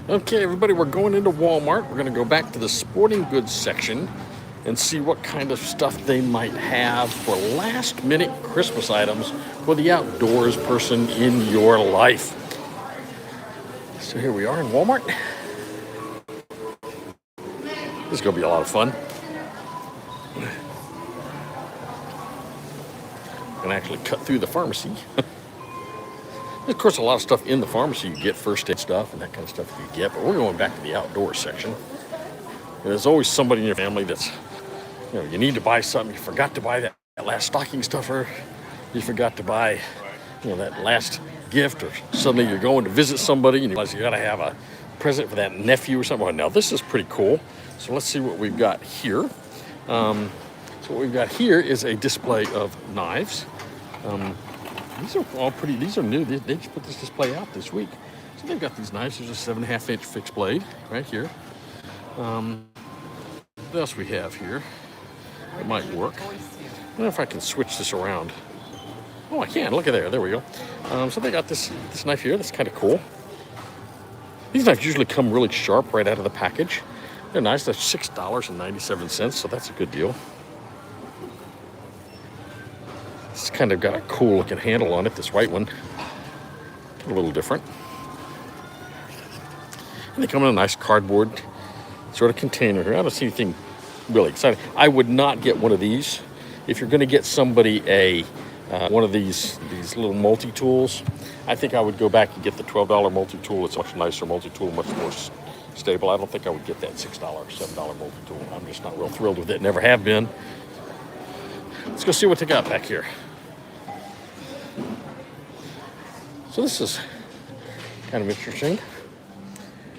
Okay, everybody, we're going into Walmart. We're going to go back to the sporting goods section and see what kind of stuff they might have for last minute Christmas items for the outdoors person in your life. So here we are in Walmart. This is going to be a lot of fun. I'm going to actually cut through the pharmacy. Of course, a lot of stuff in the pharmacy you get, first aid stuff and that kind of stuff you get, but we're going back to the outdoor section. And there's always somebody in your family that's, you need to buy something, you forgot to buy that last stocking stuffer, you forgot to buy, that last gift, or suddenly you're going to visit somebody and you realize you got to have a present for that nephew or something. Now, this is pretty cool. So let's see what we've got here. So what we've got here is a display of knives. These are all pretty, these are new. They just put this display out this week. So they've got these knives. There's a 7.5 inch fixed blade right here. What else we have here? It might work. I don't know if I can switch this around. Oh, I can. Look at there. There we go. So they got this knife here. That's kind of cool. These knives usually come really sharp right out of the package. They're nice. That's $6.97, so that's a good deal. It's kind of got a cool looking handle on it, this white one. A little different. And they come in a nice cardboard sort of container here. I don't see anything really exciting. I would not get one of these. If you're going to get somebody one of these little multi-tools, I think I would go back and get the $12 multi-tool. It's a much nicer multi-tool, much more stable. I don't think I would get that $6, $7 multi-tool. I'm just not real thrilled with it. Never have been. Let's go see what they got back here. So this is kind of interesting.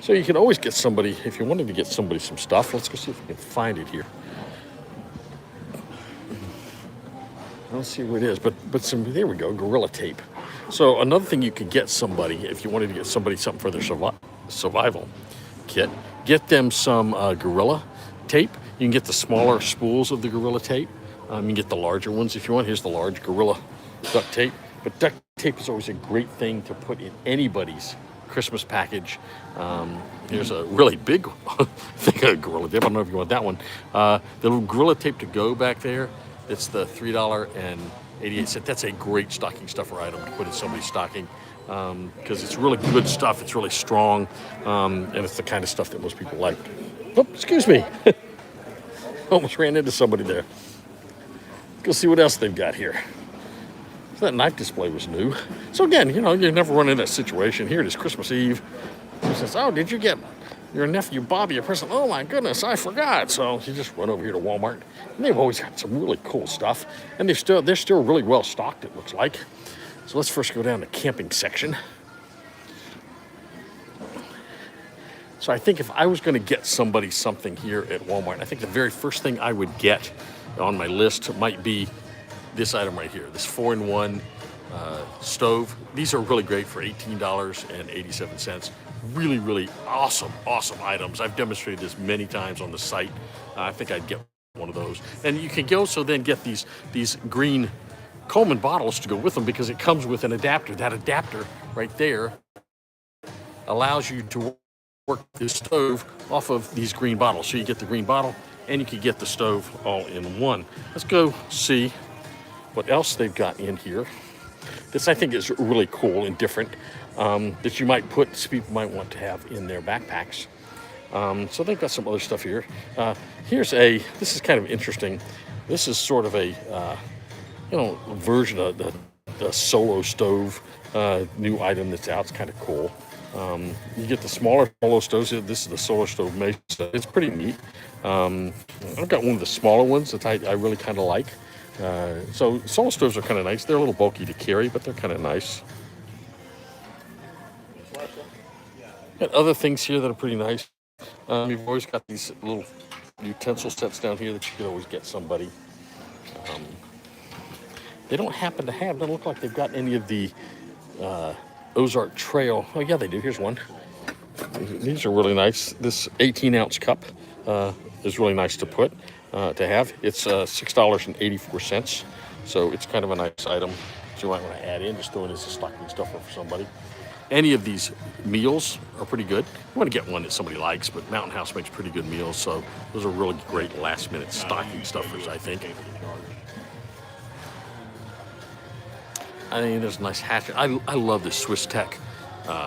So you can always get somebody, if you wanted to get somebody some stuff, let's go see if we can find it here. Let's see what it is, but there we go, Gorilla Tape. So another thing you could get somebody, if you wanted to get somebody something for their survival kit, get them some Gorilla Tape. You can get the smaller spools of the Gorilla Tape. You can get the larger ones if you want. Here's the large Gorilla duct tape. But duct tape is always a great thing to put in anybody's Christmas package. Here's a really big thing of Gorilla Tape. I don't know if you want that one. The little Gorilla Tape to go back there, it's the $3.88. That's a great stocking stuffer item to put in somebody's stocking because it's really good stuff. It's really strong, and it's the kind of stuff that most people like. Oh, excuse me. Almost ran into somebody there. Go see what else they've got here. So that knife display was new. So again, you never run into that situation. Here it is Christmas Eve. He says, oh, did you get your nephew Bobby a present? Oh my goodness, I forgot. So you just run over here to Walmart. And they've always got some really cool stuff. And they're still really well stocked, it looks like. So let's first go down to the camping section. So I think if I was going to get somebody something here at Walmart, I think the very first thing I would get on my list might be this item right here, this 4-in-1 stove. These are really great for $18.87. Really, really awesome items. I've demonstrated this many times on the site. I think I'd get one of those. And you can also then get these green Coleman bottles to go with them because it comes with an adapter. That adapter right there allows you to work the stove off of these green bottles. So you get the green bottle and you can get the stove all in one. Let's go see what else they've got in here. This I think is really cool and different that you might people might want to have in their backpacks. So they've got some other stuff here. This is kind of interesting. This is sort of a, version of the Solo stove, new item that's out. It's kind of cool. You get the smaller Solo stoves. This is the Solo Stove Mesa. It's pretty neat. I've got one of the smaller ones that I really kind of like. So Solo stoves are kind of nice. They're a little bulky to carry, but they're kind of nice. Got other things here that are pretty nice. You've always got these little utensil sets down here that you could always get somebody. They don't look like they've got any of the Ozark Trail. Oh yeah, they do. Here's one. These are really nice. This 18-ounce cup is really nice to have. It's $6.84, so it's kind of a nice item that you might want to add in. Just throw it as a stocking stuffer for somebody. Any of these meals are pretty good. You want to get one that somebody likes, but Mountain House makes pretty good meals, so those are really great last-minute stocking stuffers, I think. I mean, there's a nice hatchet. I love this Swiss Tech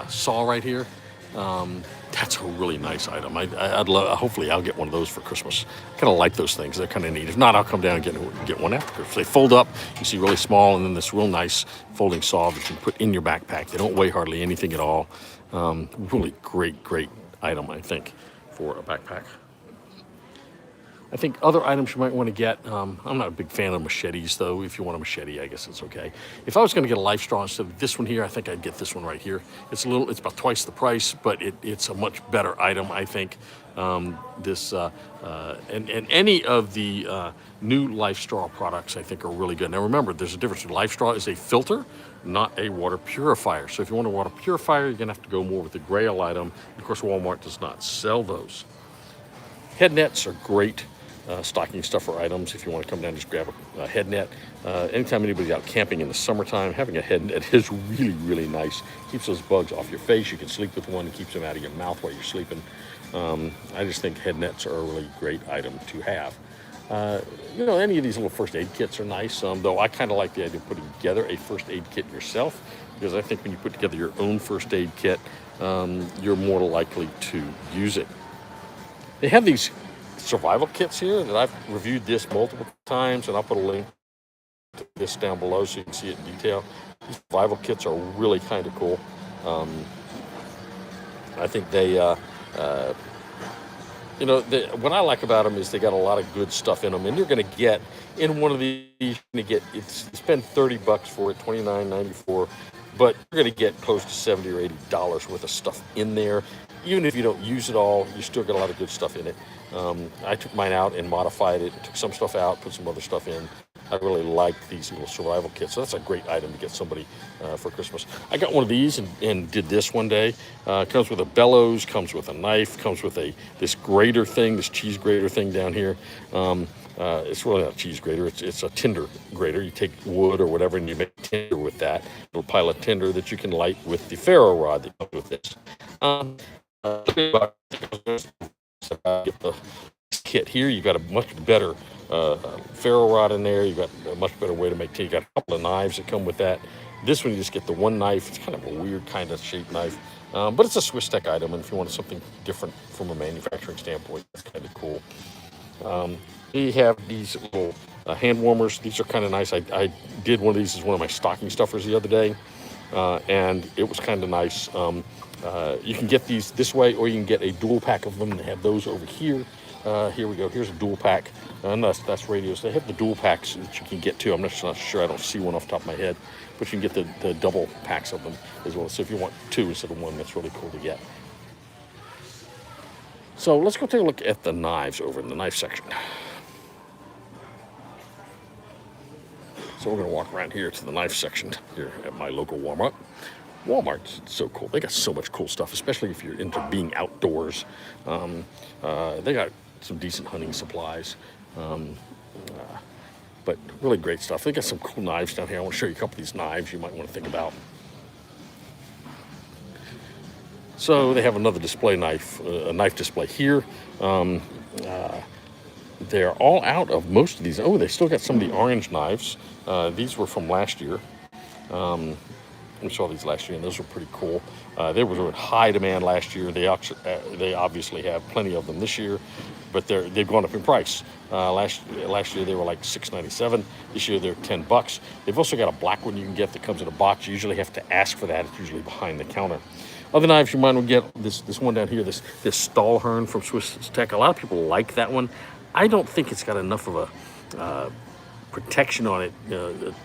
saw right here. That's a really nice item. I'd love. Hopefully, I'll get one of those for Christmas. I kind of like those things. They're kind of neat. If not, I'll come down and get one after Christmas. They fold up. You see, really small, and then this real nice folding saw that you can put in your backpack. They don't weigh hardly anything at all. Really great item, I think, for a backpack. I think other items you might want to get, I'm not a big fan of machetes, though. If you want a machete, I guess it's okay. If I was going to get a life straw instead of this one here, I think I'd get this one right here. It's about twice the price, but it's a much better item, I think. And any of the new life straw products, I think, are really good. Now, remember, there's a difference. Life straw is a filter, not a water purifier. So if you want a water purifier, you're going to have to go more with the Grail item. Of course, Walmart does not sell those. Head nets are great. Stocking stuffer items. If you want to come down, just grab a head net. Anytime anybody's out camping in the summertime, having a head net is really nice. Keeps those bugs off your face. You can sleep with one. It keeps them out of your mouth while you're sleeping. I just think head nets are a really great item to have. Any of these little first aid kits are nice, though I kind of like the idea of putting together a first aid kit yourself, because I think when you put together your own first aid kit, you're more likely to use it. They have these survival kits here that I've reviewed this multiple times, and I'll put a link to this down below so you can see it in detail. These survival kits are really kind of cool. I think they, what I like about them is they got a lot of good stuff in them, and you're going to get in one of these. You're going to get spend $30 for it, $29.94, but you're going to get close to $70 or $80 worth of stuff in there. Even if you don't use it all, you still get a lot of good stuff in it. I took mine out and modified it, took some stuff out, put some other stuff in. I really like these little survival kits, so that's a great item to get somebody for Christmas. I got one of these and did this one day. Comes with a bellows, comes with a knife, comes with this grater thing, this cheese grater thing down here. It's really not a cheese grater, it's a tinder grater. You take wood or whatever and you make tinder with that. A little pile of tinder that you can light with the ferro rod that comes with this. Get the kit here. You've got a much better ferro rod in there. You've got a much better way to make tea. You got a couple of knives that come with that. This one, you just get the one knife. It's kind of a weird kind of shaped knife, but it's a Swiss Tech item, and if you want something different from a manufacturing standpoint, that's kind of cool. We have these little hand warmers. These are kind of nice. I did one of these as one of my stocking stuffers the other day, and it was kind of nice. You can get these this way, or you can get a dual pack of them. They have those over here. Here we go. Here's a dual pack. And that's radios. They have the dual packs that you can get too. I'm not sure. I don't see one off the top of my head. But you can get the double packs of them as well. So if you want two instead of one, that's really cool to get. So let's go take a look at the knives over in the knife section. So we're going to walk around here to the knife section here at my local Walmart. Walmart's so cool. They got so much cool stuff, especially if you're into being outdoors. They got some decent hunting supplies, but really great stuff. They got some cool knives down here. I want to show you a couple of these knives you might want to think about. So they have another display knife, a knife display here. They're all out of most of these. Oh, they still got some of the orange knives. These were from last year. We saw these last year, and those were pretty cool. They were in high demand last year. They obviously have plenty of them this year, but they've gone up in price. Last year they were like $6.97. This year they're $10. They've also got a black one you can get that comes in a box. You usually have to ask for that. It's usually behind the counter. Other knives you might want to get, this one down here, this Stahlhorn from Swiss Tech. A lot of people like that one. I don't think it's got enough of a protection on it,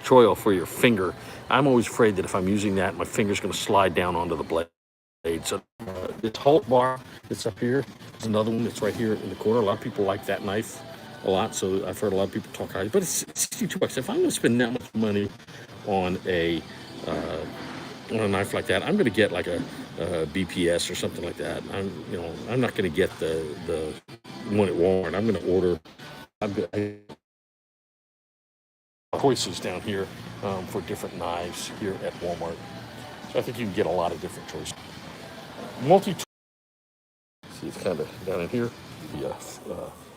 choil for your finger. I'm always afraid that if I'm using that, my finger's going to slide down onto the blade. So this Halt bar that's up here is another one that's right here in the corner. A lot of people like that knife a lot, so I've heard a lot of people talk about it. But it's $62. If I'm going to spend that much money on a knife like that, I'm going to get like a BPS or something like that. I'm not going to get the one at Walmart. I'm going to order. Choices down here for different knives here at Walmart. So I think you can get a lot of different choices. Multi-tool, see it's kind of down in here, the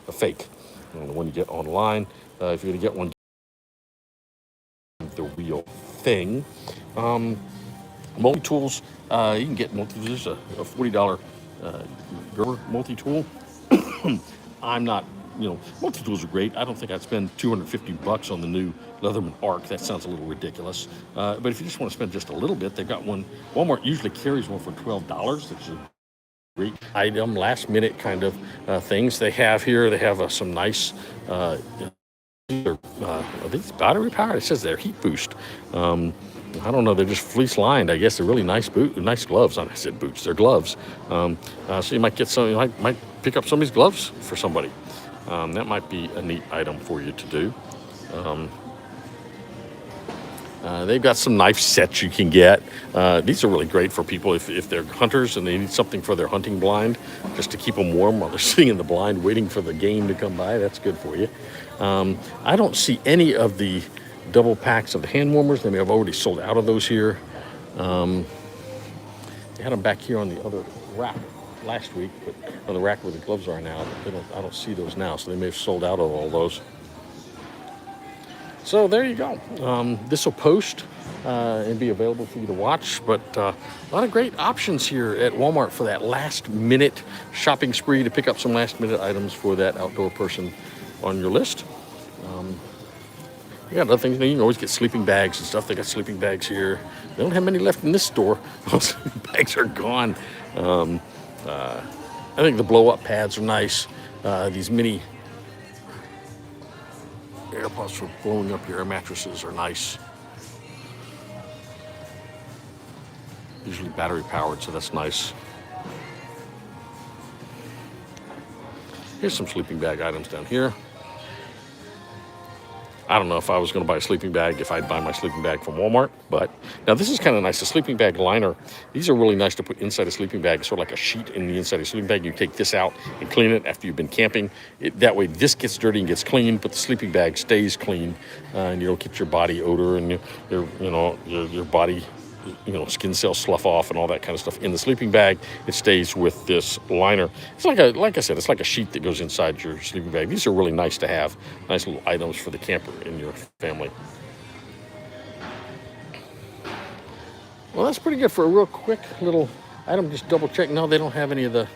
a fake. And the one you get online, if you're gonna get one, the real thing. Multi-tools, you can get there's a $40 Gerber multi-tool. I'm not, multi-tools are great. I don't think I'd spend $250 on the new Leatherman Arc. That sounds a little ridiculous. But if you just want to spend just a little bit, they've got one. Walmart usually carries one for $12. That's a great item, last minute kind of things they have here. They have some nice, I think it's battery powered. It says they're heat boost. I don't know. They're just fleece lined. I guess they're really nice nice gloves. I said boots. They're gloves. So you might get some. You might pick up somebody's gloves for somebody. That might be a neat item for you to do. They've got some knife sets you can get. These are really great for people if they're hunters and they need something for their hunting blind, just to keep them warm while they're sitting in the blind waiting for the game to come by. That's good for you. I don't see any of the double packs of the hand warmers. They may have already sold out of those here. They had them back here on the other rack last week, but on the rack where the gloves are now. I don't see those now, so they may have sold out of all those. So there you go. This will post and be available for you to watch, but a lot of great options here at Walmart for that last minute shopping spree to pick up some last minute items for that outdoor person on your list. You got other things. You can always get sleeping bags and stuff. They got sleeping bags here. They don't have many left in this store. Those sleeping bags are gone. I think the blow-up pads are nice. These mini air pods for blowing up your air mattresses are nice. Usually battery powered, so that's nice. Here's some sleeping bag items down here. I don't know if I was going to buy a sleeping bag, if I'd buy my sleeping bag from Walmart, but now this is kind of nice. The sleeping bag liner, these are really nice to put inside a sleeping bag, sort of like a sheet in the inside of a sleeping bag. You take this out and clean it after you've been camping. That way this gets dirty and gets clean, but the sleeping bag stays clean, and you don't get your body odor and your body, skin cells slough off and all that kind of stuff in the sleeping bag. It stays with this liner. It's like I said, it's like a sheet that goes inside your sleeping bag. These are really nice to have, nice little items for the camper in your family. Well, that's pretty good for a real quick little item. Just double check. No, they don't have any of the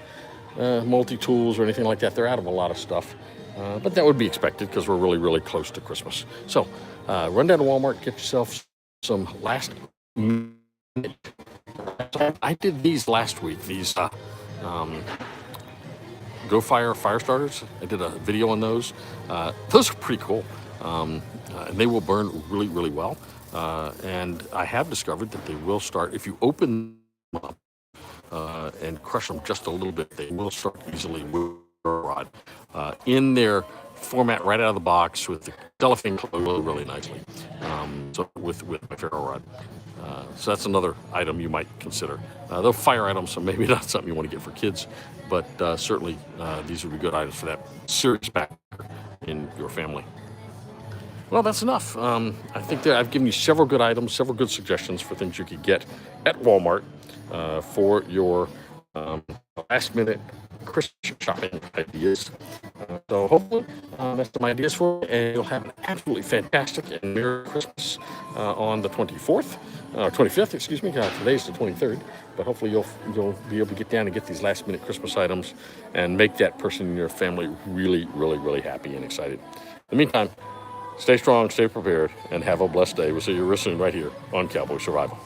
multi-tools or anything like that. They're out of a lot of stuff. But that would be expected because we're really, really close to Christmas. So run down to Walmart, get yourself some last minute. I did these last week. These Go Fire fire starters. I did a video on those. Those are pretty cool. And they will burn really, really well. And I have discovered that they will start, if you open them up and crush them just a little bit, they will start easily with a rod. In their format right out of the box with the cellophane closed really nicely. So with my ferro rod. So that's another item you might consider. They're fire items, so maybe not something you want to get for kids, but certainly these would be good items for that serious backpacker in your family. Well, that's enough. I think that I've given you several good items, several good suggestions for things you could get at Walmart for your last minute Christmas shopping ideas. So hopefully that's some ideas for you, and you'll have an absolutely fantastic and Merry Christmas on the 25th, excuse me. Today's the 23rd, but hopefully you'll be able to get down and get these last minute Christmas items and make that person in your family really, really, really happy and excited. In the meantime, stay strong, stay prepared, and have a blessed day. We'll see you real soon right here on Cowboy Survival.